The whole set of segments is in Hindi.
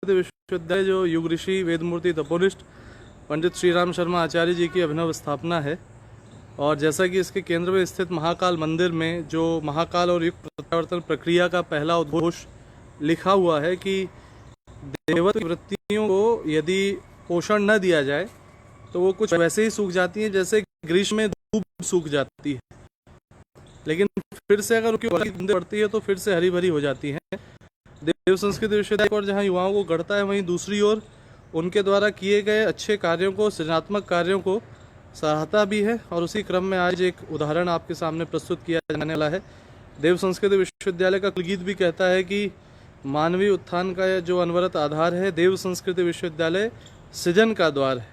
विश्वविद्यालय जो युग ऋषि वेदमूर्ति तपोनिष्ठ पंडित श्री राम शर्मा आचार्य जी की अभिनव स्थापना है। और जैसा कि इसके केंद्र में स्थित महाकाल मंदिर में जो महाकाल और युग प्रत्यावर्तन प्रक्रिया का पहला उद्घोष लिखा हुआ है कि देवत्व की वृत्तियों को यदि पोषण न दिया जाए तो वो कुछ वैसे ही सूख जाती हैं जैसे ग्रीष्म में धूप सूख जाती है, लेकिन फिर से अगर उनकी बढ़ती है तो फिर से हरी भरी हो जाती हैं। देव संस्कृति विश्वविद्यालय और जहाँ युवाओं को गढ़ता है, वहीं दूसरी ओर उनके द्वारा किए गए अच्छे कार्यों को, सृजनात्मक कार्यों को सराहता भी है। और उसी क्रम में आज एक उदाहरण आपके सामने प्रस्तुत किया जाने वाला है। देव संस्कृति विश्वविद्यालय का कुलगीत भी कहता है कि मानवीय उत्थान का जो अनवरत आधार है, देव संस्कृति विश्वविद्यालय सृजन का द्वार है।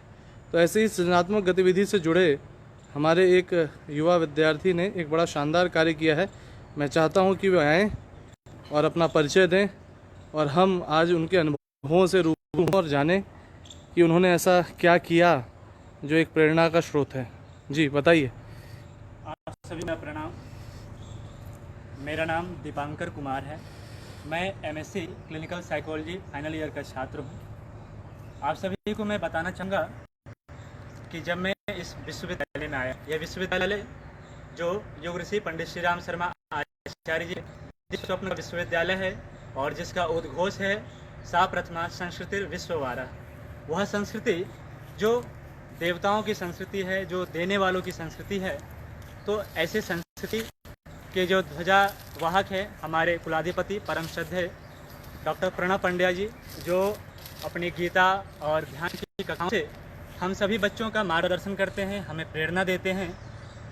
तो ऐसे ही सृजनात्मक गतिविधि से जुड़े हमारे एक युवा विद्यार्थी ने एक बड़ा शानदार कार्य किया है। मैं चाहता हूं कि वे आएँ और अपना परिचय दें और हम आज उनके अनुभवों से रूबरू हों और जानें कि उन्होंने ऐसा क्या किया जो एक प्रेरणा का स्रोत है। जी बताइए। आप सभी का प्रणाम। मेरा नाम दीपांकर कुमार है। मैं MSc clinical psychology final year का छात्र हूँ। आप सभी को मैं बताना चाहूँगा कि जब मैं इस विश्वविद्यालय में आया, यह विश्वविद्यालय जो युग ऋषि पंडित श्री राम शर्मा आचार्य जी जिस स्वप्न का विश्वविद्यालय है और जिसका उद्घोष है सा प्रथमा संस्कृति विश्ववारा, वह संस्कृति जो देवताओं की संस्कृति है, जो देने वालों की संस्कृति है। तो ऐसे संस्कृति के जो ध्वजा वाहक है हमारे कुलाधिपति परम श्रद्धेय डॉक्टर प्रणव पंड्या जी, जो अपनी गीता और ध्यान की कक्षाओं से हम सभी बच्चों का मार्गदर्शन करते हैं, हमें प्रेरणा देते हैं।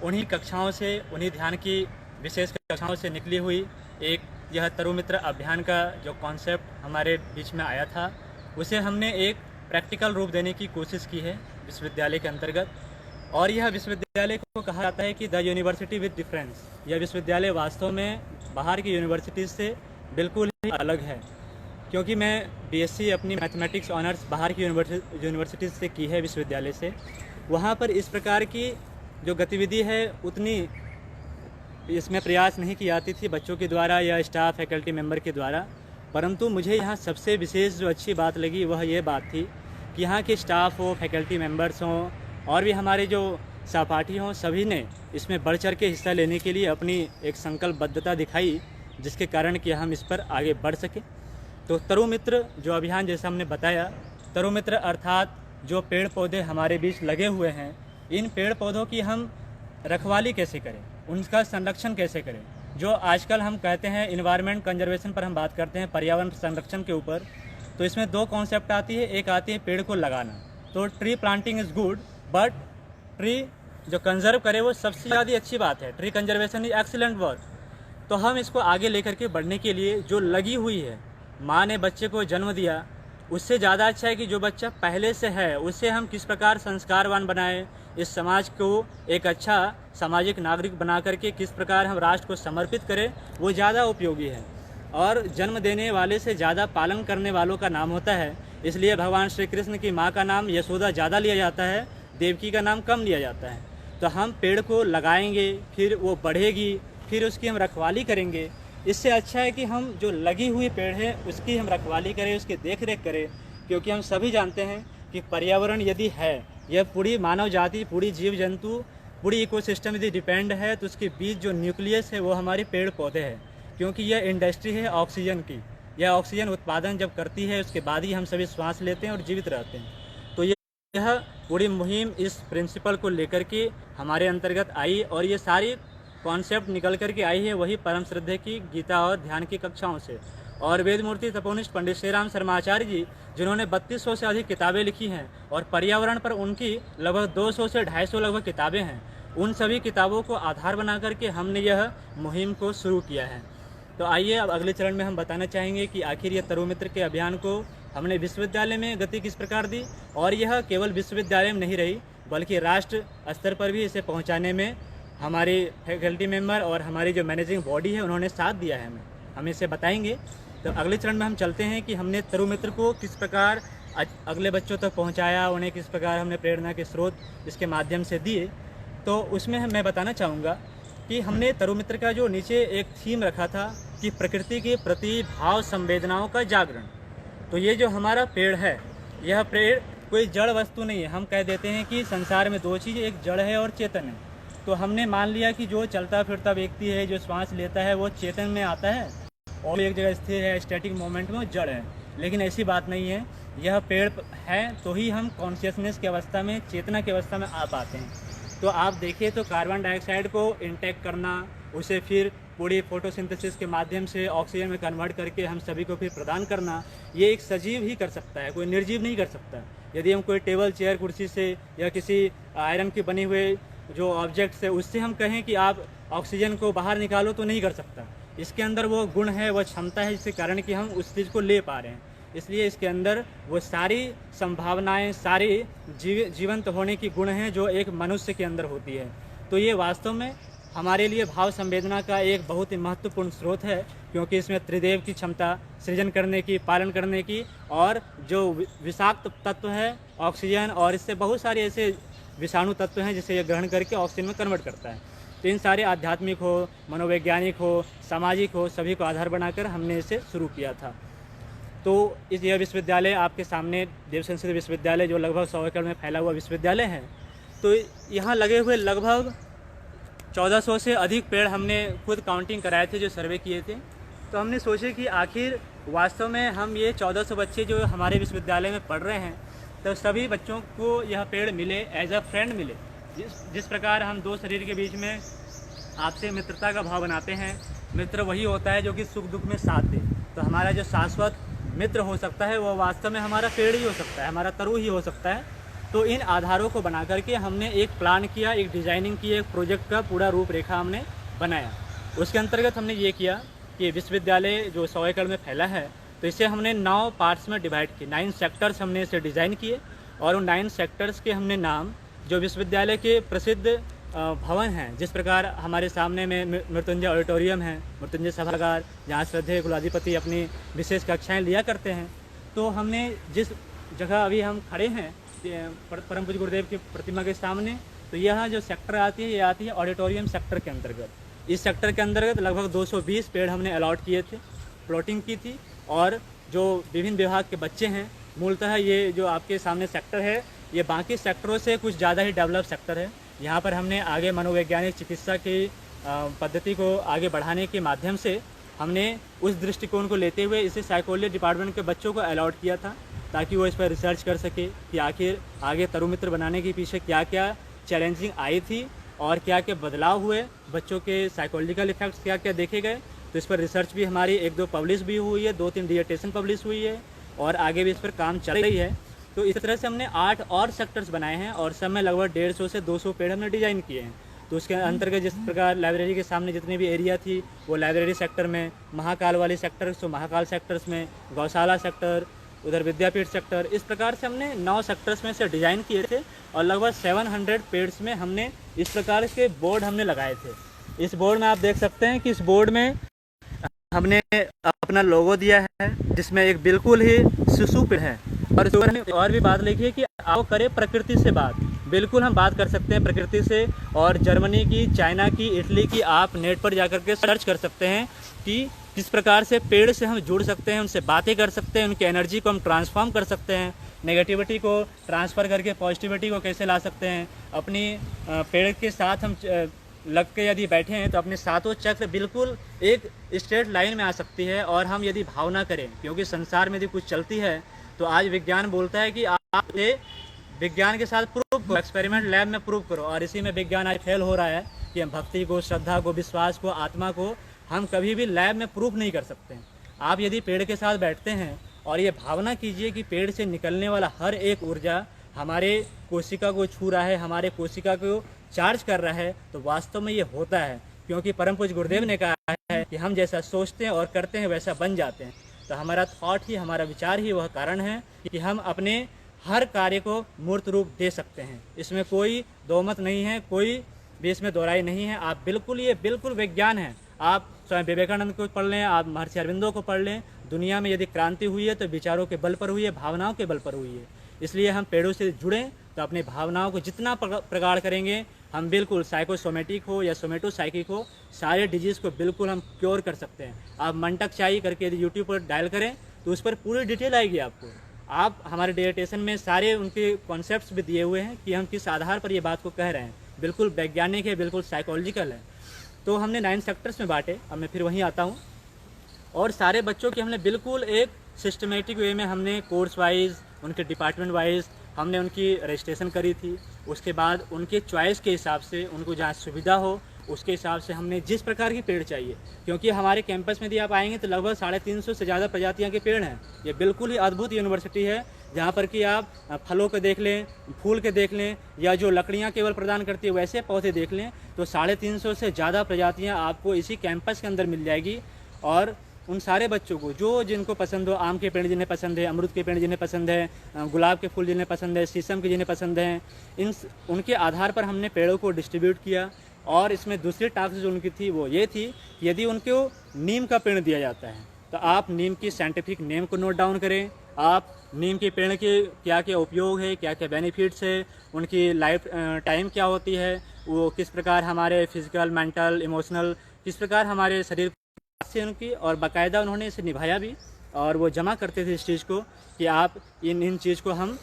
उन्हीं कक्षाओं से, उन्हीं ध्यान की विशेष कक्षाओं से निकली हुई एक यह तरुमित्र अभियान का जो कॉन्सेप्ट हमारे बीच में आया था, उसे हमने एक प्रैक्टिकल रूप देने की कोशिश की है विश्वविद्यालय के अंतर्गत। और यह विश्वविद्यालय को कहा जाता है कि द यूनिवर्सिटी विद डिफरेंस। यह विश्वविद्यालय वास्तव में बाहर की यूनिवर्सिटीज़ से बिल्कुल ही अलग है, क्योंकि मैं बीएससी अपनी मैथमेटिक्स ऑनर्स बाहर की यूनिवर्सिटीज़ से की है विश्वविद्यालय से। वहाँ पर इस प्रकार की जो गतिविधि है उतनी इसमें प्रयास नहीं की जाती थी बच्चों के द्वारा या स्टाफ फैकल्टी मेंबर के द्वारा। परंतु मुझे यहाँ सबसे विशेष जो अच्छी बात लगी वह ये बात थी कि यहाँ के स्टाफ हो, फैकल्टी मेंबर्स हों और भी हमारे जो सहपाठी हों, सभी ने इसमें बढ़ चढ़ के हिस्सा लेने के लिए अपनी एक संकल्पबद्धता दिखाई, जिसके कारण कि हम इस पर आगे बढ़ सके। तो तरुमित्र जो अभियान, जैसा हमने बताया, तरुमित्र अर्थात जो पेड़ पौधे हमारे बीच लगे हुए हैं, इन पेड़ पौधों की हम रखवाली कैसे करें, उनका संरक्षण कैसे करें। जो आजकल हम कहते हैं इन्वायरमेंट कंजर्वेशन पर हम बात करते हैं, पर्यावरण संरक्षण के ऊपर, तो इसमें दो कॉन्सेप्ट आती है। एक आती है पेड़ को लगाना, तो tree planting is good, but tree जो कंजर्व करे वो सबसे ज़्यादा अच्छी बात है। Tree conservation is excellent work. तो हम इसको आगे लेकर के बढ़ने के लिए जो लगी हुई है, माँ ने बच्चे को जन्म दिया, उससे ज़्यादा अच्छा है कि जो बच्चा पहले से है उसे हम किस प्रकार संस्कारवान बनाएं, इस समाज को एक अच्छा सामाजिक नागरिक बना करके किस प्रकार हम राष्ट्र को समर्पित करें, वो ज़्यादा उपयोगी है। और जन्म देने वाले से ज़्यादा पालन करने वालों का नाम होता है। इसलिए भगवान श्री कृष्ण की माँ का नाम यशोदा ज़्यादा लिया जाता है, देवकी का नाम कम लिया जाता है। तो हम पेड़ को लगाएंगे, फिर वो बढ़ेगी, फिर उसकी हम रखवाली करेंगे। इससे अच्छा है कि हम जो लगी हुई पेड़ है उसकी हम रखवाली करें, उसकी देख रेख करें, क्योंकि हम सभी जानते हैं कि पर्यावरण यदि है, यह पूरी मानव जाति, पूरी जीव जंतु, पूरी इकोसिस्टम यदि डिपेंड है, तो उसके बीच जो न्यूक्लियस है वो हमारे पेड़ पौधे हैं। क्योंकि यह इंडस्ट्री है ऑक्सीजन की, यह ऑक्सीजन उत्पादन जब करती है उसके बाद ही हम सभी श्वास लेते हैं और जीवित रहते हैं। तो यह पूरी मुहिम इस प्रिंसिपल को लेकर के हमारे अंतर्गत आई और ये सारी कॉन्सेप्ट निकल कर के आई है वही परम श्रद्धेय की गीता और ध्यान की कक्षाओं से। और वेदमूर्ति तपोनिष्ठ पंडित श्री राम शर्मा आचार्य जी, जिन्होंने 3200 से अधिक किताबें लिखी हैं और पर्यावरण पर उनकी लगभग 200 से 250 लगभग किताबें हैं, उन सभी किताबों को आधार बना करके हमने यह मुहिम को शुरू किया है। तो आइए अब अगले चरण में हम बताना चाहेंगे कि आखिर यह तरुमित्र के अभियान को हमने विश्वविद्यालय में गति किस प्रकार दी, और यह केवल विश्वविद्यालय में नहीं रही बल्कि राष्ट्र स्तर पर भी इसे पहुँचाने में हमारी फैकल्टी मेंबर और हमारी जो मैनेजिंग बॉडी है उन्होंने साथ दिया है। हम इसे बताएंगे। तो अगले चरण में हम चलते हैं कि हमने तरुमित्र को किस प्रकार अगले बच्चों तक पहुंचाया, उन्हें किस प्रकार हमने प्रेरणा के स्रोत इसके माध्यम से दिए। तो उसमें मैं बताना चाहूँगा कि हमने तरुमित्र का जो नीचे एक थीम रखा था कि प्रकृति के प्रति भाव संवेदनाओं का जागरण। तो ये जो हमारा पेड़ है, यह पेड़ कोई जड़ वस्तु नहीं है। हम कह देते हैं कि संसार में दो चीज़, एक जड़ है और चेतन है। तो हमने मान लिया कि जो चलता फिरता व्यक्ति है, जो श्वास लेता है, वो चेतन में आता है, और एक जगह स्थिर है, स्टैटिक मोमेंट में, वो जड़ है। लेकिन ऐसी बात नहीं है। यह पेड़ है तो ही हम कॉन्शियसनेस की अवस्था में, चेतना की अवस्था में आ पाते हैं। तो आप देखिए तो कार्बन डाइऑक्साइड को इंटेक करना, उसे फिर पूरी फोटोसिंथेसिस के माध्यम से ऑक्सीजन में कन्वर्ट करके हम सभी को फिर प्रदान करना, ये एक सजीव ही कर सकता है, कोई निर्जीव नहीं कर सकता। यदि हम कोई टेबल चेयर कुर्सी से या किसी आयरन की बनी हुए जो ऑब्जेक्ट है उससे हम कहें कि आप ऑक्सीजन को बाहर निकालो, तो नहीं कर सकता। इसके अंदर वो गुण है, वो क्षमता है, जिसके कारण कि हम उस चीज़ को ले पा रहे हैं। इसलिए इसके अंदर वो सारी संभावनाएं, सारी जीवंत होने की गुण हैं जो एक मनुष्य के अंदर होती है। तो ये वास्तव में हमारे लिए भाव संवेदना का एक बहुत ही महत्वपूर्ण स्रोत है, क्योंकि इसमें त्रिदेव की क्षमता सृजन करने की, पालन करने की, और जो विषाक्त तत्व है ऑक्सीजन, और इससे बहुत सारे ऐसे विषाणु तत्व हैं जिसे ये ग्रहण करके ऑक्सीजन में कन्वर्ट करता है। तो इन सारे आध्यात्मिक हो, मनोवैज्ञानिक हो, सामाजिक हो, सभी को आधार बनाकर हमने इसे शुरू किया था। तो यह विश्वविद्यालय आपके सामने देव संस्कृत विश्वविद्यालय, जो लगभग 100 एकड़ में फैला हुआ विश्वविद्यालय है। तो यहाँ लगे हुए लगभग 1400 से अधिक पेड़ हमने खुद काउंटिंग कराए थे, जो सर्वे किए थे। तो हमने सोचे कि आखिर वास्तव में हम ये 1400 बच्चे जो हमारे विश्वविद्यालय में पढ़ रहे हैं, तो सभी बच्चों को यह पेड़ मिले, एज अ फ्रेंड मिले। जिस प्रकार हम दो शरीर के बीच में आपसे मित्रता का भाव बनाते हैं, मित्र वही होता है जो कि सुख दुख में साथ दे। तो हमारा जो शाश्वत मित्र हो सकता है, वो वास्तव में हमारा पेड़ ही हो सकता है, हमारा तरु ही हो सकता है। तो इन आधारों को बना करके हमने एक प्लान किया, एक डिज़ाइनिंग की, एक प्रोजेक्ट का पूरा रूपरेखा हमने बनाया। उसके अंतर्गत हमने ये किया कि विश्वविद्यालय जो 100 एकड़ में फैला है, तो इसे हमने 9 पार्ट्स में डिवाइड किए, 9 सेक्टर्स हमने इसे डिज़ाइन किए। और उन 9 सेक्टर्स के हमने नाम, जो विश्वविद्यालय के प्रसिद्ध भवन हैं, जिस प्रकार हमारे सामने में मृत्युंजय ऑडिटोरियम है, मृत्युंजय सभागार, जहाँ श्रद्धेय कुलाधिपति अपनी विशेष कक्षाएं लिया करते हैं। तो हमने जिस जगह अभी हम खड़े हैं परम पूज्य गुरुदेव की प्रतिमा के सामने, तो यह जो सेक्टर आती है, ये आती है ऑडिटोरियम सेक्टर के अंतर्गत। इस सेक्टर के अंतर्गत लगभग 220 पेड़ हमने अलॉट किए थे, प्लॉटिंग की थी। और जो विभिन्न विभाग के बच्चे हैं, मूलतः ये जो आपके सामने सेक्टर है, ये बाकी सेक्टरों से कुछ ज़्यादा ही डेवलप सेक्टर है। यहाँ पर हमने आगे मनोवैज्ञानिक चिकित्सा की पद्धति को आगे बढ़ाने के माध्यम से हमने उस दृष्टिकोण को लेते हुए इसे साइकोलॉजी डिपार्टमेंट के बच्चों को अलॉट किया था, ताकि वो इस पर रिसर्च कर सके कि आखिर आगे तरुमित्र बनाने के पीछे क्या क्या चैलेंजिंग आई थी और क्या क्या बदलाव हुए, बच्चों के साइकोलॉजिकल इफेक्ट्स क्या क्या देखे गए। तो इस पर रिसर्च भी हमारी 1-2 पब्लिश भी हुई है, 2-3 डिसर्टेशन पब्लिश हुई है, और आगे भी इस पर काम चल रही है। तो इस तरह से हमने 8 और सेक्टर्स बनाए हैं, और सब में लगभग 150 से 200 पेड़ हमने डिज़ाइन किए हैं। तो उसके अंतर्गत जिस प्रकार लाइब्रेरी के सामने जितनी भी एरिया थी, वो लाइब्रेरी सेक्टर में, महाकाल वाली सेक्टर तो महाकाल सेक्टर्स में, गौशाला सेक्टर, उधर विद्यापीठ सेक्टर, इस प्रकार से हमने 9 सेक्टर्स में से डिज़ाइन किए थे। और लगभग 700 पेड्स में हमने इस प्रकार के बोर्ड हमने लगाए थे। इस बोर्ड में आप देख सकते हैं कि इस बोर्ड में हमने अपना लोगो दिया है, जिसमें एक बिल्कुल ही शिशु पेड़ है। और इस ऊपर और भी बात लिखी है कि आओ करें प्रकृति से बात। बिल्कुल हम बात कर सकते हैं प्रकृति से, और जर्मनी की, चाइना की, इटली की आप नेट पर जाकर के सर्च कर सकते हैं कि किस प्रकार से पेड़ से हम जुड़ सकते हैं, उनसे बातें कर सकते हैं, उनकी एनर्जी को हम ट्रांसफॉर्म कर सकते हैं, नेगेटिविटी को ट्रांसफ़र करके पॉजिटिविटी को कैसे ला सकते हैं। अपनी पेड़ के साथ हम लग के यदि बैठे हैं तो अपने सातों चक्र बिल्कुल एक स्ट्रेट लाइन में आ सकती है। और हम यदि भावना करें, क्योंकि संसार में यदि कुछ चलती है तो आज विज्ञान बोलता है कि आप ये विज्ञान के साथ प्रूव करो, एक्सपेरिमेंट लैब में प्रूव करो। और इसी में विज्ञान आज फेल हो रहा है कि हम भक्ति को, श्रद्धा को, विश्वास को, आत्मा को हम कभी भी लैब में प्रूफ नहीं कर सकते हैं। आप यदि पेड़ के साथ बैठते हैं और ये भावना कीजिए कि पेड़ से निकलने वाला हर एक ऊर्जा हमारे कोशिका को छू रहा है, हमारे कोशिका को चार्ज कर रहा है, तो वास्तव में ये होता है। क्योंकि परम पूज्य गुरुदेव ने कहा है कि हम जैसा सोचते हैं और करते हैं वैसा बन जाते हैं। तो हमारा थॉट ही, हमारा विचार ही वह कारण है कि हम अपने हर कार्य को मूर्त रूप दे सकते हैं। इसमें कोई दोमत नहीं है, कोई भी इसमें दोहराई नहीं है। आप बिल्कुल, ये बिल्कुल विज्ञान है। आप स्वयं विवेकानंद को पढ़ लें, आप महर्षि अरविंदो को पढ़ लें। दुनिया में यदि क्रांति हुई है तो विचारों के बल पर हुई है, भावनाओं के बल पर हुई है। इसलिए हम पेड़ों से जुड़ें तो अपनी भावनाओं को जितना प्रगाढ़ करेंगे, हम बिल्कुल साइकोसोमेटिक हो या सोमेटोसाइकिक हो, सारे डिजीज़ को बिल्कुल हम क्योर कर सकते हैं। आप मंटक चाई करके यदि यूट्यूब पर डायल करें तो उस पर पूरी डिटेल आएगी आपको। आप हमारे डिसर्टेशन में सारे उनके कॉन्सेप्ट्स भी दिए हुए हैं कि हम किस आधार पर ये बात को कह रहे हैं, बिल्कुल वैज्ञानिक है, बिल्कुल साइकोलॉजिकल है। तो हमने 9 सेक्टर्स में बांटे। अब मैं फिर वहीं आता हूँ, और सारे बच्चों की हमने बिल्कुल एक सिस्टमेटिक वे में हमने कोर्स वाइज, उनके डिपार्टमेंट वाइज हमने उनकी रजिस्ट्रेशन करी थी। उसके बाद उनके चॉइस के हिसाब से, उनको जहाँ सुविधा हो उसके हिसाब से हमने जिस प्रकार की पेड़ चाहिए, क्योंकि हमारे कैंपस में यदि आप आएंगे तो लगभग 350 से ज़्यादा प्रजातियाँ के पेड़ हैं। ये बिल्कुल ही अद्भुत यूनिवर्सिटी है, जहाँ पर कि आप फलों के देख लें, फूल के देख लें, या जो लकड़ियाँ केवल प्रदान करती है वैसे पौधे देख लें, तो 350 से ज़्यादा प्रजातियाँ आपको इसी कैंपस के अंदर मिल जाएगी। और उन सारे बच्चों को जो जिनको पसंद हो, आम के पेड़ जिन्हें पसंद है, अमरूद के पेड़ जिन्हें पसंद है, गुलाब के फूल जिन्हें पसंद है, शीशम के जिन्हें पसंद हैं, उनके आधार पर हमने पेड़ों को डिस्ट्रीब्यूट किया। और इसमें दूसरी टास्क जो उनकी थी वो ये थी कि यदि उनको नीम का पेड़ दिया जाता है तो आप नीम की साइंटिफिक नेम को नोट डाउन करें। आप नीम के पेड़ के क्या क्या उपयोग है, क्या क्या बेनिफिट्स है, उनकी लाइफ टाइम क्या होती है, वो किस प्रकार हमारे फिजिकल, मेंटल, इमोशनल, किस प्रकार हमारे शरीर से उनकी, और बाकायदा उन्होंने इसे निभाया भी। और वो जमा करते थे इस चीज़ को कि आप इन चीज़ को हम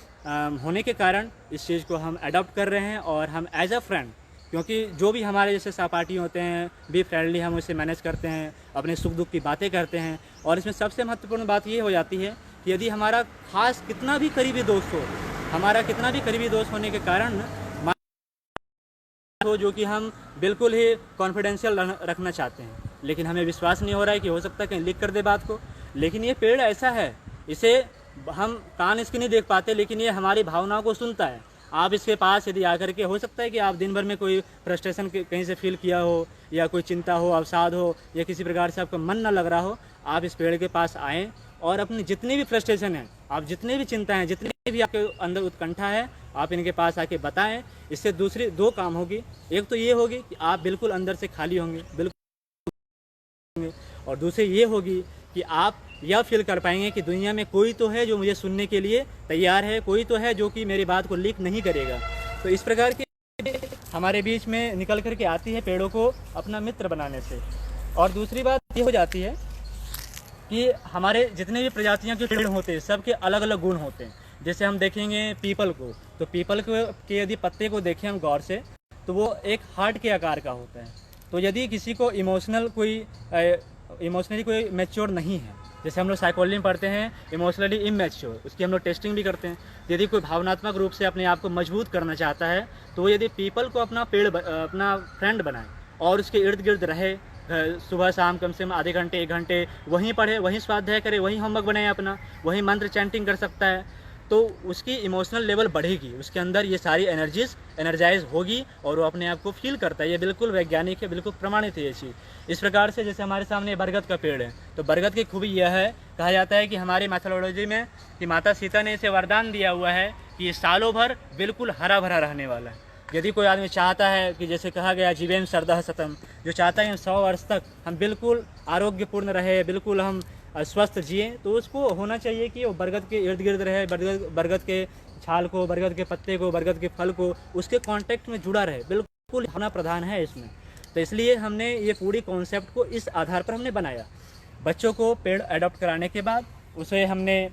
होने के कारण इस चीज़ को हम अडॉप्ट कर रहे हैं, और हम एज अ फ्रेंड, क्योंकि जो भी हमारे जैसे सहपाठी होते हैं, बी फ्रेंडली, हम उसे मैनेज करते हैं, अपने सुख दुख की बातें करते हैं। और इसमें सबसे महत्वपूर्ण बात ये हो जाती है कि यदि हमारा खास कितना भी करीबी दोस्त हो, हमारा कितना भी करीबी दोस्त होने के कारण हो जो कि हम बिल्कुल ही कॉन्फिडेंशियल रखना चाहते हैं, लेकिन हमें विश्वास नहीं हो रहा है कि हो सकता है कहीं लीक कर दे बात को। लेकिन ये पेड़ ऐसा है, इसे हम कान इसके नहीं देख पाते, लेकिन ये हमारी भावनाओं को सुनता है। आप इसके पास यदि आकर के, हो सकता है कि आप दिन भर में कोई फ्रस्ट्रेशन कहीं से फील किया हो, या कोई चिंता हो, अवसाद हो, या किसी प्रकार से आपका मन ना लग रहा हो, आप इस पेड़ के पास आएँ और अपनी जितनी भी फ्रस्ट्रेशन है, आप जितनी भी चिंता हैं, जितनी भी आपके अंदर उत्कंठा है, आप इनके पास आके बताएं। इससे दूसरी 2 काम होगी। एक तो ये होगी कि आप बिल्कुल अंदर से खाली होंगे, बिल्कुल, और दूसरी ये होगी कि आप यह फील कर पाएंगे कि दुनिया में कोई तो है जो मुझे सुनने के लिए तैयार है, कोई तो है जो कि मेरी बात को लीक नहीं करेगा। तो इस प्रकार की हमारे बीच में निकल कर के आती है पेड़ों को अपना मित्र बनाने से। और दूसरी बात ये हो जाती है कि हमारे जितने भी प्रजातियां के पेड़ होते हैं, सबके अलग अलग गुण होते हैं। जैसे हम देखेंगे पीपल को, तो पीपल के यदि पत्ते को देखें हम गौर से, तो वो एक हार्ट के आकार का होता है। तो यदि किसी को इमोशनली कोई मैच्योर नहीं है, जैसे हम लोग साइकोलॉजी में पढ़ते हैं इमोशनली इमैच्योर, उसकी हम लोग टेस्टिंग भी करते हैं। यदि कोई भावनात्मक रूप से अपने आप को मजबूत करना चाहता है, तो वो यदि पीपल को अपना अपना फ्रेंड बनाए और उसके इर्द गिर्द रहे, सुबह शाम कम से कम आधे घंटे 1 घंटे वहीं पढ़े, वहीं स्वाध्याय करे, वहीं होमवर्क बनाए अपना, वहीं मंत्र चैंटिंग कर सकता है, तो उसकी इमोशनल लेवल बढ़ेगी, उसके अंदर ये सारी एनर्जाइज होगी और वो अपने आप को फील करता है। ये बिल्कुल वैज्ञानिक है, बिल्कुल प्रमाणित है ये चीज़। इस प्रकार से जैसे हमारे सामने बरगद का पेड़ है, तो बरगद की खूबी यह है, कहा जाता है कि हमारी मैथोलॉजी में कि माता सीता ने इसे वरदान दिया हुआ है कि ये सालों भर बिल्कुल हरा भरा रहने वाला है। यदि कोई आदमी चाहता है कि जैसे कहा गया जीवेम शरदः शतम, जो चाहता है कि 100 वर्ष तक हम बिल्कुल आरोग्यपूर्ण रहे, बिल्कुल हम स्वस्थ जिए, तो उसको होना चाहिए कि वो बरगद के इर्द गिर्द रहे, बरगद के छाल को, बरगद के पत्ते को, बरगद के फल को, उसके कांटेक्ट में जुड़ा रहे, बिल्कुल होना प्रधान है इसमें। तो इसलिए हमने ये पूरी कॉन्सेप्ट को इस आधार पर हमने बनाया। बच्चों को पेड़ अडॉप्ट कराने के बाद उसे हमने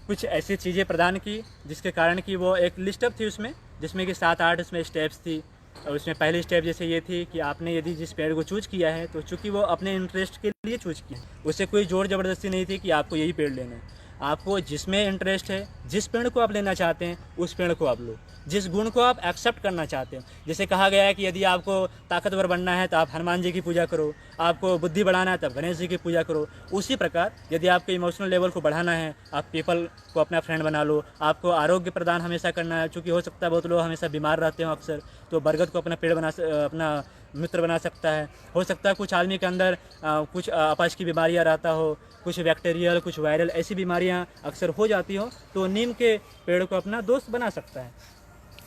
कुछ ऐसी चीज़ें प्रदान की जिसके कारण कि वो एक लिस्ट अप थी उसमें, जिसमें कि 7-8 उसमें स्टेप्स थी। और उसमें पहली स्टेप जैसे ये थी कि आपने यदि जिस पेड़ को चूज किया है, तो चूंकि वो अपने इंटरेस्ट के लिए चूज किया, उससे कोई जोर ज़बरदस्ती नहीं थी कि आपको यही पेड़ लेना है। आपको जिसमें इंटरेस्ट है, जिस पेड़ को आप लेना चाहते हैं उस पेड़ को आप लो, जिस गुण को आप एक्सेप्ट करना चाहते हो। जैसे कहा गया है कि यदि आपको ताकतवर बनना है तो आप हनुमान जी की पूजा करो, आपको बुद्धि बढ़ाना है तब गणेश जी की पूजा करो। उसी प्रकार यदि आपके इमोशनल लेवल को बढ़ाना है, आप पीपल को अपना फ्रेंड बना लो। आपको आरोग्य प्रदान हमेशा करना है, चूँकि हो सकता है बहुत लोग हमेशा बीमार रहते हो अक्सर, तो बरगद को अपना पेड़ अपना मित्र बना सकता है। हो सकता है कुछ आदमी के अंदर कुछ अपच की बीमारियां रहता हो, कुछ बैक्टीरियल, कुछ वायरल ऐसी बीमारियां अक्सर हो जाती हो, तो नीम के पेड़ को अपना दोस्त बना सकता है।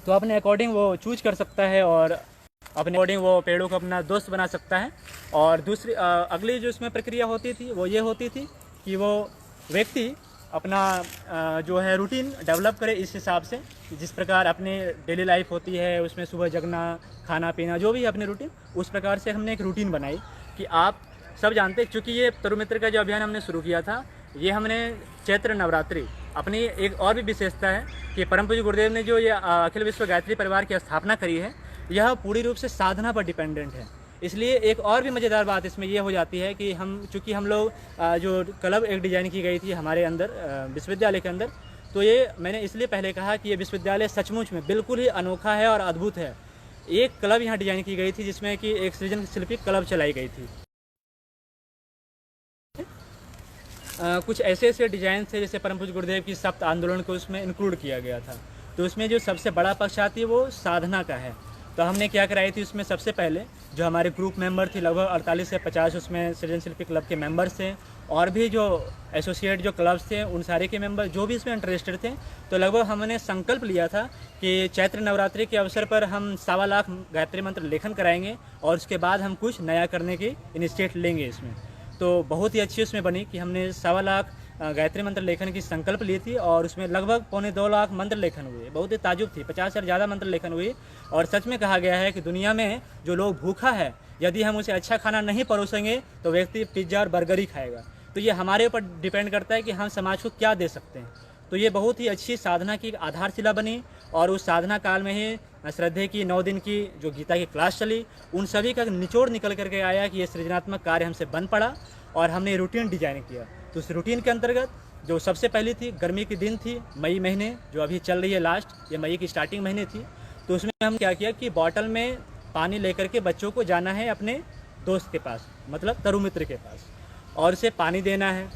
तो अपने अकॉर्डिंग वो चूज कर सकता है और अपने अकॉर्डिंग वो पेड़ों को अपना दोस्त बना सकता है। और दूसरी अगली जो इसमें प्रक्रिया होती थी वो ये होती थी कि वो व्यक्ति अपना जो है रूटीन डेवलप करे इस हिसाब से, जिस प्रकार अपनी डेली लाइफ होती है उसमें सुबह जगना, खाना पीना, जो भी अपने रूटीन, उस प्रकार से हमने एक रूटीन बनाई कि आप सब जानते हैं, चूँकि ये तरुमित्र का जो अभियान हमने शुरू किया था, ये हमने चैत्र नवरात्रि अपनी एक और भी विशेषता है कि परम पूज्य गुरुदेव ने जो ये अखिल विश्व गायत्री परिवार की स्थापना करी है, यह पूरी रूप से साधना पर डिपेंडेंट है। इसलिए एक और भी मज़ेदार बात इसमें ये हो जाती है कि चूँकि हम लोग जो क्लब एक डिज़ाइन की गई थी हमारे अंदर विश्वविद्यालय के अंदर, तो ये मैंने इसलिए पहले कहा कि ये विश्वविद्यालय सचमुच में बिल्कुल ही अनोखा है और अद्भुत है। एक क्लब यहाँ डिज़ाइन की गई थी जिसमें कि एक सृजन शिल्पी क्लब चलाई गई थी। कुछ ऐसे डिज़ाइन थे जैसे परम पूज्य गुरुदेव की सप्त आंदोलन को उसमें इंक्लूड किया गया था। तो उसमें जो सबसे बड़ा पक्ष आती है वो साधना का है। तो हमने क्या कराई थी उसमें सबसे पहले जो हमारे ग्रुप मेंबर थे लगभग 48 से 50 उसमें सृजन शिल्पी क्लब के मेंबर्स थे, और भी जो एसोसिएट जो क्लब्स थे उन सारे के मेंबर जो भी इसमें इंटरेस्टेड थे। तो लगभग हमने संकल्प लिया था कि चैत्र नवरात्रि के अवसर पर हम 1.25 लाख गायत्री मंत्र लेखन कराएंगे और उसके बाद हम कुछ नया करने की इनिशिएटिव लेंगे इसमें। तो बहुत ही अच्छी उसमें बनी कि हमने 1.25 लाख गायत्री मंत्र लेखन की संकल्प ली थी और उसमें लगभग 1.25 लाख मंत्र लेखन हुए। बहुत ही ताजुब थी, 50 से ज़्यादा मंत्र लेखन हुई। और सच में कहा गया है कि दुनिया में जो लोग भूखा है, यदि हम उसे अच्छा खाना नहीं परोसेंगे तो व्यक्ति पिज्ज़ा और बर्गर ही खाएगा। तो ये हमारे ऊपर डिपेंड करता है कि हम समाज को क्या दे सकते हैं। तो ये बहुत ही अच्छी साधना की आधारशिला बनी और उस साधना काल में ही श्रद्धे की 9 दिन की जो गीता की क्लास चली, उन सभी का निचोड़ निकल करके आया कि ये सृजनात्मक कार्य हमसे बन पड़ा और हमने रूटीन डिजाइन किया। तो उस रूटीन के अंतर्गत जो सबसे पहली थी गर्मी के दिन थी, मई महीने जो अभी चल रही है लास्ट, ये मई की स्टार्टिंग महीने थी। तो उसमें हम क्या किया कि बॉटल में पानी लेकर के बच्चों को जाना है अपने दोस्त के पास, मतलब तरु मित्र के पास, और उसे पानी देना है।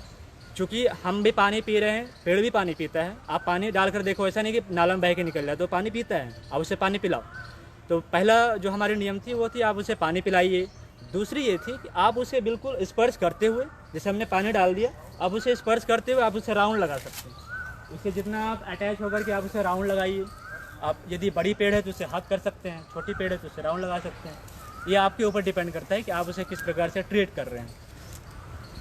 चूँकि हम भी पानी पी रहे हैं, पेड़ भी पानी पीता है। आप पानी डालकर देखो, ऐसा नहीं कि नाला में बह के निकल रहा है, तो पानी पीता है, आप उसे पानी पिलाओ। तो पहला जो हमारी नियम थी वो थी आप उसे पानी पिलाइए। दूसरी ये थी कि आप उसे बिल्कुल स्पर्श करते हुए, जैसे हमने पानी डाल दिया, आप उसे स्पर्श करते हुए आप उसे राउंड लगा सकते हैं। उससे जितना आप अटैच होकर के आप उसे राउंड लगाइए। आप यदि बड़ी पेड़ है तो उसे हक कर सकते हैं, छोटी पेड़ है तो उसे राउंड लगा सकते हैं। ये आपके ऊपर डिपेंड करता है कि आप उसे किस प्रकार से ट्रीट कर रहे हैं।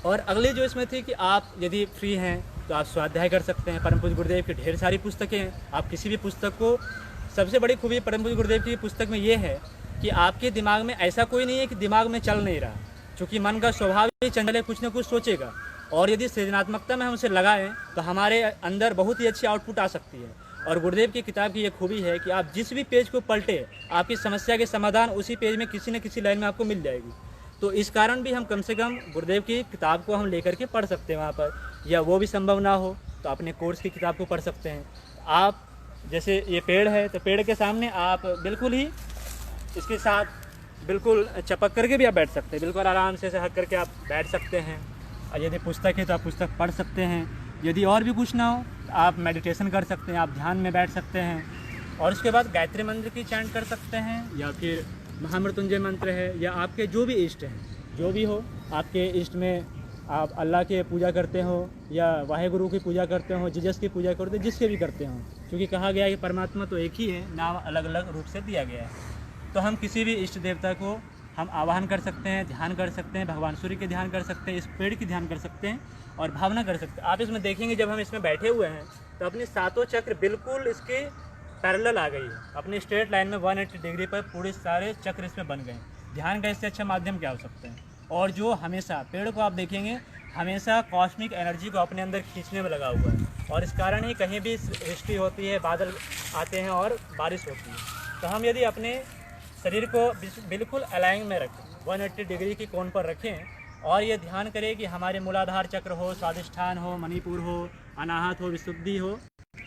और अगली जो इसमें थी कि आप यदि फ्री हैं तो आप स्वाध्याय कर सकते हैं। परम पूज्य गुरुदेव की ढेर सारी पुस्तकें हैं, आप किसी भी पुस्तक को, सबसे बड़ी खूबी परम पूज्य गुरुदेव की पुस्तक में ये है कि आपके दिमाग में ऐसा कोई नहीं है कि दिमाग में चल नहीं रहा, क्योंकि मन का स्वभाव ही चंचल है, कुछ न कुछ सोचेगा। और यदि सृजनात्मकता में हम उसे लगाएं तो हमारे अंदर बहुत ही अच्छी आउटपुट आ सकती है। और गुरुदेव की किताब की ये खूबी है कि आप जिस भी पेज को पलटे, आपकी समस्या के समाधान उसी पेज में किसी न किसी लाइन में आपको मिल जाएगी। तो इस कारण भी हम कम से कम गुरुदेव की किताब को हम लेकर के पढ़ सकते हैं वहाँ पर, या वो भी संभव ना हो तो अपने कोर्स की किताब को पढ़ सकते हैं। आप जैसे ये पेड़ है तो पेड़ के सामने आप बिल्कुल ही इसके साथ बिल्कुल चपक करके भी आप बैठ सकते हैं, बिल्कुल आराम से हक करके आप बैठ सकते हैं। और यदि पुस्तक है तो आप पुस्तक पढ़ सकते हैं। यदि और भी कुछ ना हो तो आप मेडिटेशन कर सकते हैं, आप ध्यान में बैठ सकते हैं। और उसके बाद गायत्री मंत्र की चैंट कर सकते हैं, या फिर महामृत्युंजय मंत्र है, या आपके जो भी इष्ट हैं, जो भी हो आपके इष्ट में, आप अल्लाह के पूजा करते हो या वाहेगुरु की पूजा करते हो, जीसस की पूजा करते हो, जिसके भी करते हो, क्योंकि कहा गया है कि परमात्मा तो एक ही है, नाम अलग अलग रूप से दिया गया है। तो हम किसी भी इष्ट देवता को हम आवाहन कर सकते हैं, ध्यान कर सकते हैं, भगवान सूर्य के ध्यान कर सकते हैं, इस पेड़ की ध्यान कर सकते हैं और भावना कर सकते हैं। आप इसमें देखेंगे जब हम इसमें बैठे हुए हैं तो अपने सातों चक्र बिल्कुल इसके पैरेलल आ गई है, अपनी स्ट्रेट लाइन में 180 डिग्री पर पूरे सारे चक्र इसमें बन गए। ध्यान का इससे अच्छा माध्यम क्या हो सकता है। और जो हमेशा पेड़ को आप देखेंगे हमेशा कॉस्मिक एनर्जी को अपने अंदर खींचने में लगा हुआ है, और इस कारण ही कहीं भी वृष्टि होती है, बादल आते हैं और बारिश होती है। तो हम यदि अपने शरीर को बिल्कुल अलाइन में रखें, 180 डिग्री की कोण पर रखें और ये ध्यान करें कि हमारे मूलाधार चक्र हो, स्वादिष्ठान हो, मणिपुर हो, अनाहत हो, विशुद्धि हो,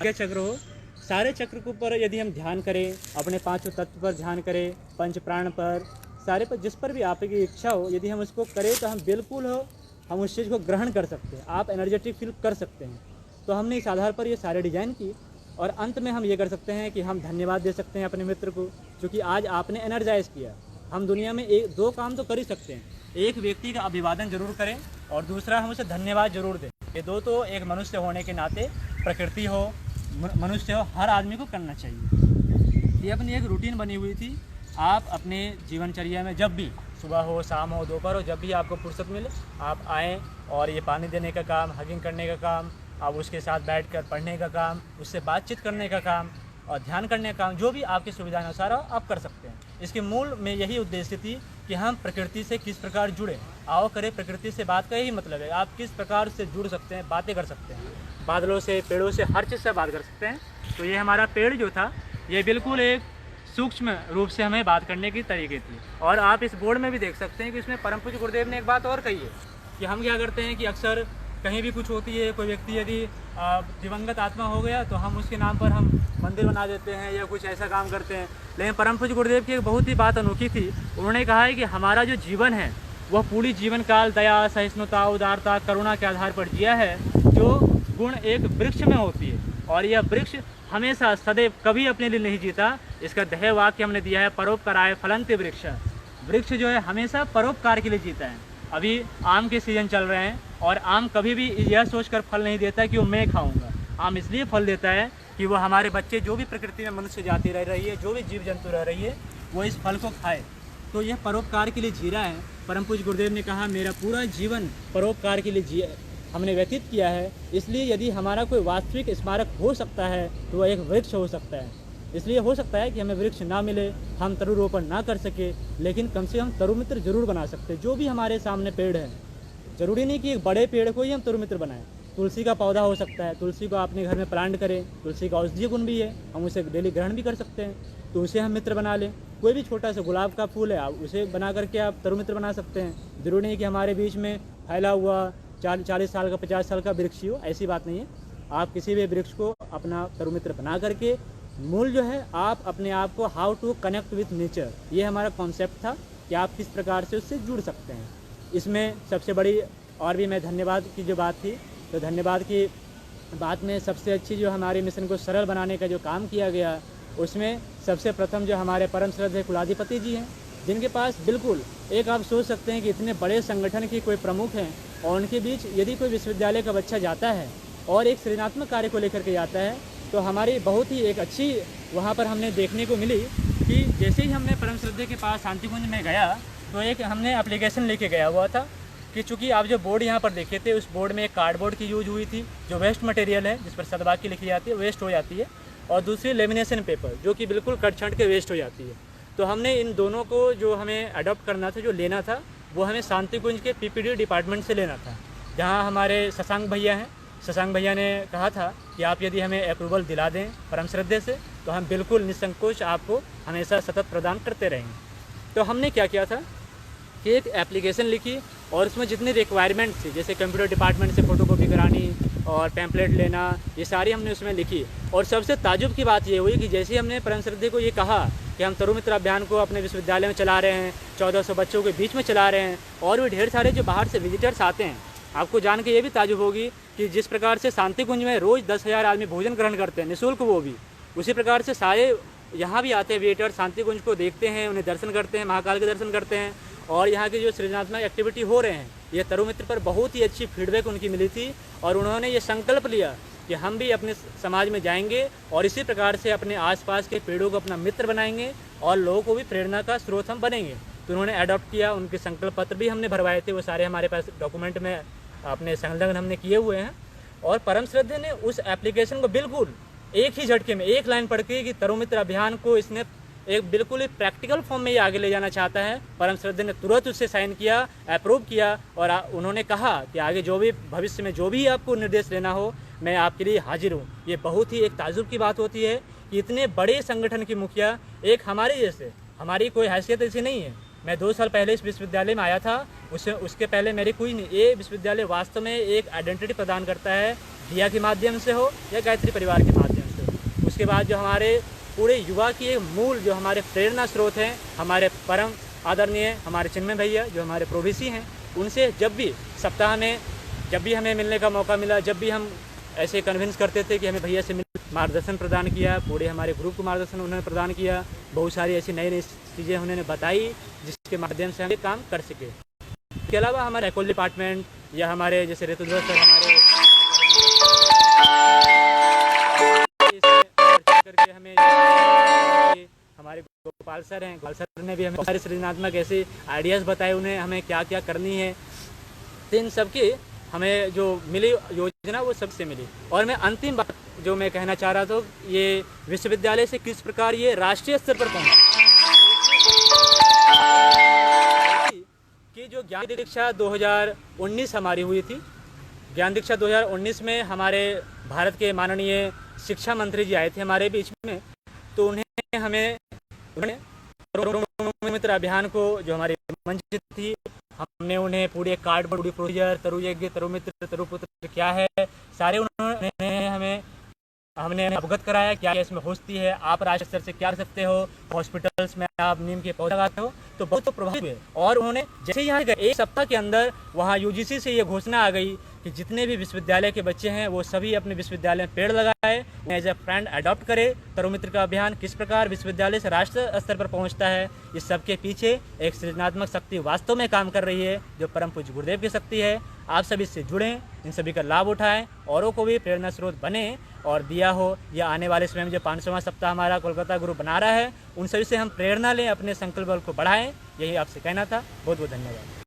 चक्र हो, सारे चक्र के ऊपर यदि हम ध्यान करें, अपने पांचों तत्व पर ध्यान करें, पंच प्राण पर, सारे पर, जिस पर भी आपकी इच्छा हो, यदि हम उसको करें तो हम बिल्कुल हम उस चीज़ को ग्रहण कर सकते हैं, आप एनर्जेटिक फील कर सकते हैं। तो हमने इस आधार पर ये सारे डिज़ाइन की, और अंत में हम ये कर सकते हैं कि हम धन्यवाद दे सकते हैं अपने मित्र को, क्योंकि आज आपने एनर्जाइज किया। हम दुनिया में एक दो काम तो कर ही सकते हैं, एक व्यक्ति का अभिवादन जरूर करें और दूसरा हम उसे धन्यवाद जरूर दें। ये दो तो एक मनुष्य होने के नाते, प्रकृति हो, मनुष्य हो, हर आदमी को करना चाहिए। ये अपनी एक रूटीन बनी हुई थी। आप अपने जीवनचर्या में जब भी सुबह हो, शाम हो, दोपहर हो, जब भी आपको फुर्सत मिले आप आएँ और ये पानी देने का काम, हगिंग करने का काम, आप उसके साथ बैठकर पढ़ने का काम, उससे बातचीत करने का काम और ध्यान करने का काम, जो भी आपकी सुविधा अनुसार आप कर सकते हैं। इसके मूल में यही उद्देश्य थी कि हम प्रकृति से किस प्रकार जुड़े, आओ करें प्रकृति से बात का यही मतलब है, आप किस प्रकार से जुड़ सकते हैं, बातें कर सकते हैं। बादलों से, पेड़ों से, हर चीज़ से बात कर सकते हैं। तो ये हमारा पेड़ जो था ये बिल्कुल एक सूक्ष्म रूप से हमें बात करने की तरीके थी। और आप इस बोर्ड में भी देख सकते हैं कि इसमें परम पूज्य गुरुदेव ने एक बात और कही है कि हम क्या करते हैं कि अक्सर कहीं भी कुछ होती है, कोई व्यक्ति यदि दिवंगत आत्मा हो गया तो हम उसके नाम पर हम मंदिर बना देते हैं या कुछ ऐसा काम करते हैं। लेकिन परम पूज्य गुरुदेव की एक बहुत ही बात अनोखी थी। उन्होंने कहा है कि हमारा जो जीवन है वह पूरी जीवन काल दया, सहिष्णुता, उदारता, करुणा के आधार पर जिया है, जो गुण एक वृक्ष में होती है। और यह वृक्ष हमेशा सदैव कभी अपने लिए नहीं जीता। इसका ध्येय वाक्य हमने दिया है, परोपकाराय फलन्ति वृक्ष। वृक्ष जो है हमेशा परोपकार के लिए जीता है। अभी आम के सीजन चल रहे हैं और आम कभी भी यह सोचकर फल नहीं देता कि वो मैं खाऊंगा। आम इसलिए फल देता है कि वो हमारे बच्चे, जो भी प्रकृति में मनुष्य जाति रह रही है, जो भी जीव जंतु रह रही है, वो इस फल को खाए। तो यह परोपकार के लिए जी रहा है। परम पूज्य गुरुदेव ने कहा मेरा पूरा जीवन परोपकार के लिए हमने व्यतीत किया है। इसलिए यदि हमारा कोई वास्तविक स्मारक हो सकता है तो वह एक वृक्ष हो सकता है। इसलिए हो सकता है कि हमें वृक्ष ना मिले, हम तरुरोपण ना कर सके, लेकिन कम से कम तरुमित्र जरूर बना सकते हैं। जो भी हमारे सामने पेड़ है, जरूरी नहीं कि एक बड़े पेड़ को ही हम तरुमित्र बनाएं। तुलसी का पौधा हो सकता है, तुलसी को अपने घर में प्लांट करें। तुलसी का औषधीय गुण भी है, हम उसे डेली ग्रहण भी कर सकते हैं, तो उसे हम मित्र बना लें। कोई भी छोटा सा गुलाब का फूल है, आप उसे बना करके आप तरुमित्र बना सकते हैं। जरूरी नहीं कि हमारे बीच में फैला हुआ 40 साल का, 50 साल का वृक्ष हो, ऐसी बात नहीं है। आप किसी भी वृक्ष को अपना तरुमित्र बना करके, मूल जो है आप अपने आप को how to connect with nature, ये हमारा कॉन्सेप्ट था कि आप किस प्रकार से उससे जुड़ सकते हैं। इसमें सबसे बड़ी और भी मैं धन्यवाद की जो बात थी, तो धन्यवाद की बात में सबसे अच्छी जो हमारे मिशन को सरल बनाने का जो काम किया गया, उसमें सबसे प्रथम जो हमारे परम श्रद्धेय कुलाधिपति जी हैं, जिनके पास बिल्कुल एक आप सोच सकते हैं कि इतने बड़े संगठन के कोई प्रमुख हैं और उनके बीच यदि कोई विश्वविद्यालय का बच्चा जाता है और एक सृजनात्मक कार्य को लेकर के जाता है, तो हमारी बहुत ही एक अच्छी वहाँ पर हमने देखने को मिली कि जैसे ही हमने परम श्रद्धेय के पास शांतिकुंज में गया तो एक हमने एप्लीकेशन लेके गया हुआ था कि चूँकि आप जो बोर्ड यहाँ पर देखे थे, उस बोर्ड में एक कार्डबोर्ड की यूज हुई थी जो वेस्ट मटेरियल है, जिस पर सदवाक्य लिखी जाती है, वेस्ट हो जाती है, और दूसरी लेमिनेशन पेपर जो कि बिल्कुल कट छांट के वेस्ट हो जाती है। तो हमने इन दोनों को जो हमें अडॉप्ट करना था, जो लेना था, वो हमें शांतिकुंज के पीपीडी डिपार्टमेंट से लेना था, जहाँ हमारे शशांक भैया हैं। शशांक भैया ने कहा था कि आप यदि हमें अप्रूवल दिला दें परम श्रद्धेय से तो हम बिल्कुल निसंकोच आपको हमेशा सतत प्रदान करते रहेंगे। तो हमने क्या किया था कि एक एप्लीकेशन लिखी और उसमें जितनी रिक्वायरमेंट थी, जैसे कंप्यूटर डिपार्टमेंट से फ़ोटोकॉपी करानी और पैम्पलेट लेना, ये सारी हमने उसमें लिखी। और सबसे ताजुब की बात ये हुई कि जैसे हमने परम श्रद्धेय को ये कहा कि हम तरुमित्र अभियान को अपने विश्वविद्यालय में चला रहे हैं, 1400 बच्चों के बीच में चला रहे हैं, और भी ढेर सारे जो बाहर से विजिटर्स आते हैं, आपको जान के ये भी ताजुब होगी कि जिस प्रकार से शांतिकुंज में रोज़ 10,000 आदमी भोजन ग्रहण करते हैं निःशुल्क, वो भी उसी प्रकार से सारे यहाँ भी आते हैं विजिटर्स, शांतिकुंज को देखते हैं, उन्हें दर्शन करते हैं, महाकाल के दर्शन करते हैं। और यहाँ की जो सृजनात्मक एक्टिविटी हो रहे हैं, ये तरुमित्र पर बहुत ही अच्छी फीडबैक उनकी मिली थी और उन्होंने ये संकल्प लिया कि हम भी अपने समाज में जाएंगे और इसी प्रकार से अपने आसपास के पेड़ों को अपना मित्र बनाएंगे और लोगों को भी प्रेरणा का स्रोत हम बनेंगे। तो उन्होंने अडॉप्ट किया, उनके संकल्प पत्र भी हमने भरवाए थे, वो सारे हमारे पास डॉक्यूमेंट में अपने संलग्न हमने किए हुए हैं। और परम श्रद्धेय ने उस एप्लीकेशन को बिल्कुल एक ही झटके में एक लाइन पढ़ के कि तरुमित्र अभियान को इसने एक बिल्कुल ही प्रैक्टिकल फॉर्म में ये आगे ले जाना चाहता है, परम श्रद्धेय ने तुरंत उससे साइन किया, अप्रूव किया और उन्होंने कहा कि आगे जो भी भविष्य में जो भी आपको निर्देश लेना हो, मैं आपके लिए हाजिर हूँ। ये बहुत ही एक ताजुब की बात होती है कि इतने बड़े संगठन की मुखिया एक हमारे जैसे, हमारी कोई हैसियत ऐसी नहीं है। मैं 2 साल पहले इस विश्वविद्यालय में आया था, उसके पहले मेरी कोई नहीं। ये विश्वविद्यालय वास्तव में एक आइडेंटिटी प्रदान करता है, दिया के माध्यम से हो या गायत्री परिवार के माध्यम से हो। उसके बाद जो हमारे पूरे युवा की एक मूल जो हमारे प्रेरणा स्रोत हैं, हमारे परम आदरणीय हमारे चिन्मय भैया जो हमारे प्रोवीसी हैं, उनसे जब भी सप्ताह में जब भी हमें मिलने का मौका मिला, जब भी हम ऐसे कन्विंस करते थे कि हमें भैया से मार्गदर्शन प्रदान किया, पूरे हमारे ग्रुप को मार्गदर्शन उन्होंने प्रदान किया, बहुत सारी ऐसी नई नई चीज़ें उन्होंने बताई जिसके माध्यम से हम ये काम कर सके। इसके अलावा हमारे साइकोलॉजी डिपार्टमेंट या हमारे जैसे ऋतुध्वज सर करके हमें हमारे गोपाल सर हैं, गोपाल सर ने भी हमें सारे सृजनात्मक ऐसे आइडियाज़ बताए, उन्हें हमें क्या क्या करनी है। तो इन सबकी हमें जो मिली योजना वो सबसे मिली। और मैं अंतिम बात जो मैं कहना चाह रहा था, ये विश्वविद्यालय से किस प्रकार ये राष्ट्रीय स्तर पर पहुंचा कि जो ज्ञान दीक्षा 2019 हमारी हुई थी, ज्ञान दीक्षा 2019 में हमारे भारत के माननीय शिक्षा मंत्री जी आए थे हमारे बीच में, तो उन्हें हमें मित्र अभियान को जो हमारी मंच थी, हमने उन्हें पूरे कार्डबोर्ड प्रोसीजर, तरु यज्ञ, तरु मित्र, तरु पुत्र क्या है, सारे उन्होंने हमने अवगत कराया क्या इसमें होती है, आप राज्य स्तर से क्या कर सकते हो, हॉस्पिटल्स में आप नीम के पौधे लगाते हो, तो बहुत प्रभावित हुए। और उन्होंने जैसे यहाँ गए 1 सप्ताह के अंदर वहाँ यूजीसी से ये घोषणा आ गई कि जितने भी विश्वविद्यालय के बच्चे हैं वो सभी अपने विश्वविद्यालय में पेड़ लगाए, एज ए फ्रेंड अडॉप्ट करे। तरु मित्र का अभियान किस प्रकार विश्वविद्यालय से राष्ट्र स्तर पर पहुंचता है, इस सबके पीछे एक सृजनात्मक शक्ति वास्तव में काम कर रही है, जो परम पूज्य गुरुदेव की शक्ति है। आप सभी इससे जुड़ें, इन सभी का लाभ उठाएं, औरों को भी प्रेरणा स्रोत बने और दिया हो या आने वाले समय में जो 500वां सप्ताह हमारा कोलकाता गुरु बना रहा है, उन सभी से हम प्रेरणा लें, अपने संकल्प बल को बढ़ाएं। यही आपसे कहना था। बहुत बहुत धन्यवाद।